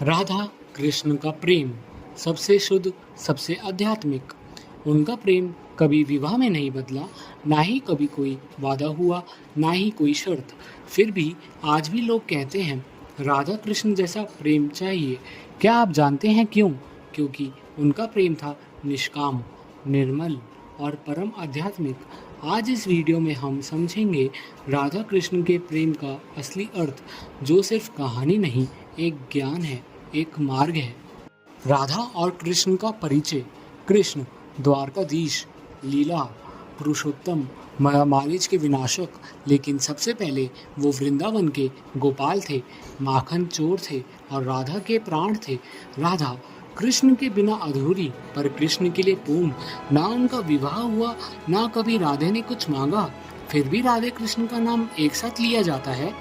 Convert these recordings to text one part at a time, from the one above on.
राधा कृष्ण का प्रेम सबसे शुद्ध, सबसे आध्यात्मिक। उनका प्रेम कभी विवाह में नहीं बदला, ना ही कभी कोई वादा हुआ, ना ही कोई शर्त। फिर भी आज भी लोग कहते हैं राधा कृष्ण जैसा प्रेम चाहिए। क्या आप जानते हैं क्यों? क्योंकि उनका प्रेम था निष्काम, निर्मल और परम आध्यात्मिक। आज इस वीडियो में हम समझेंगे राधा कृष्ण के प्रेम का असली अर्थ, जो सिर्फ कहानी नहीं, एक ज्ञान है, एक मार्ग है। राधा और कृष्ण का परिचय। कृष्ण द्वारकाधीश, लीला पुरुषोत्तम, मारीच के विनाशक। लेकिन सबसे पहले वो वृंदावन के गोपाल थे, माखन चोर थे और राधा के प्राण थे। राधा कृष्ण के बिना अधूरी, पर कृष्ण के लिए पूर्ण। ना उनका विवाह हुआ, ना कभी राधे ने कुछ मांगा, फिर भी राधे कृष्ण का नाम एक साथ लिया जाता है।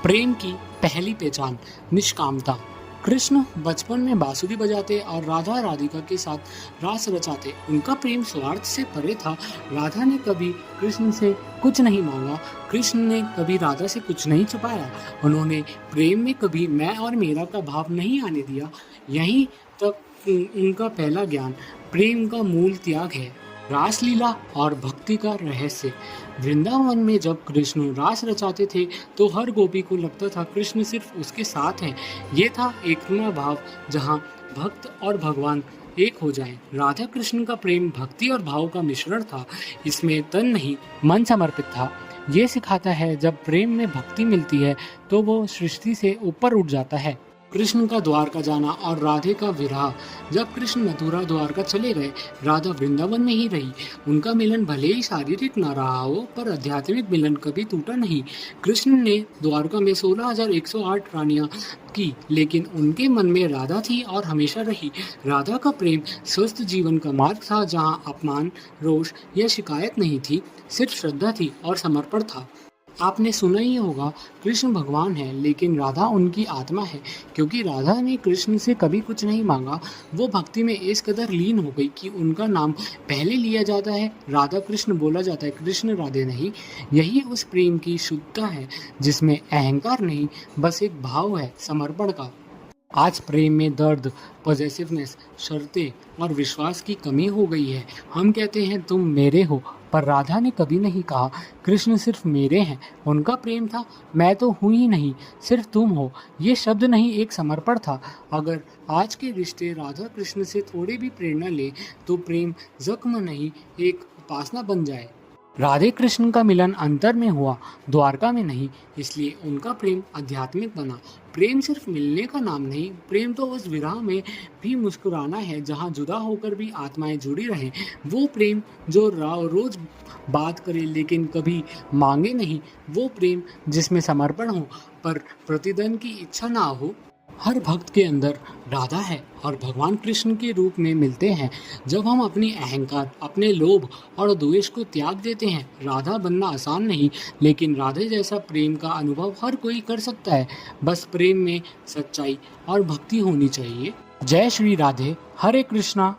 प्रेम की पहली पहचान, निष्कामता। कृष्ण बचपन में बांसुरी बजाते और राधा राधिका के साथ रास रचाते। उनका प्रेम स्वार्थ से परे था। राधा ने कभी कृष्ण से कुछ नहीं मांगा, कृष्ण ने कभी राधा से कुछ नहीं छुपाया। उन्होंने प्रेम में कभी मैं और मेरा का भाव नहीं आने दिया। यहीं तक उनका पहला ज्ञान प्रेम का मूल त्याग है। रासलीला और भक्ति का रहस्य। वृंदावन में जब कृष्ण रास रचाते थे तो हर गोपी को लगता था कृष्ण सिर्फ उसके साथ हैं। ये था एकता भाव, जहाँ भक्त और भगवान एक हो जाएं। राधा कृष्ण का प्रेम भक्ति और भाव का मिश्रण था। इसमें तन नहीं, मन समर्पित था। ये सिखाता है जब प्रेम में भक्ति मिलती है तो वो सृष्टि से ऊपर उठ जाता है। कृष्ण का द्वारका जाना और राधे का विरह। जब कृष्ण मथुरा द्वारका चले गए, राधा वृंदावन में ही रही। उनका मिलन भले ही शारीरिक न रहा हो, पर आध्यात्मिक मिलन कभी टूटा नहीं। कृष्ण ने द्वारका में 16,108 रानियां की, लेकिन उनके मन में राधा थी और हमेशा रही। राधा का प्रेम स्वस्थ जीवन का मार्ग था, जहाँ अपमान, रोष या शिकायत नहीं थी, सिर्फ श्रद्धा थी और समर्पण था। आपने सुना ही होगा, कृष्ण भगवान है लेकिन राधा उनकी आत्मा है। क्योंकि राधा ने कृष्ण से कभी कुछ नहीं मांगा, वो भक्ति में इस कदर लीन हो गई कि उनका नाम पहले लिया जाता है, राधा कृष्ण बोला जाता है, कृष्ण राधे नहीं। यही उस प्रेम की शुद्धता है, जिसमें अहंकार नहीं, बस एक भाव है, समर्पण का। आज प्रेम में दर्द, पॉजेसिवनेस, शर्तें और विश्वास की कमी हो गई है। हम कहते हैं तुम मेरे हो, पर राधा ने कभी नहीं कहा कृष्ण सिर्फ मेरे हैं। उनका प्रेम था मैं तो हूँ ही नहीं, सिर्फ तुम हो। ये शब्द नहीं, एक समर्पण था। अगर आज के रिश्ते राधा कृष्ण से थोड़ी भी प्रेरणा ले तो प्रेम जख्म नहीं, एक उपासना बन जाए। राधे कृष्ण का मिलन अंतर में हुआ, द्वारका में नहीं, इसलिए उनका प्रेम आध्यात्मिक बना। प्रेम सिर्फ मिलने का नाम नहीं, प्रेम तो उस विरह में भी मुस्कुराना है, जहाँ जुदा होकर भी आत्माएं जुड़ी रहें। वो प्रेम जो रोज बात करे लेकिन कभी मांगे नहीं। वो प्रेम जिसमें समर्पण हो पर प्रतिदान की इच्छा ना हो। हर भक्त के अंदर राधा है और भगवान कृष्ण के रूप में मिलते हैं। जब हम अपनी अहंकार, अपने लोभ और द्वेष को त्याग देते हैं। राधा बनना आसान नहीं, लेकिन राधे जैसा प्रेम का अनुभव हर कोई कर सकता है। बस प्रेम में सच्चाई और भक्ति होनी चाहिए। जय श्री राधे, हरे कृष्णा।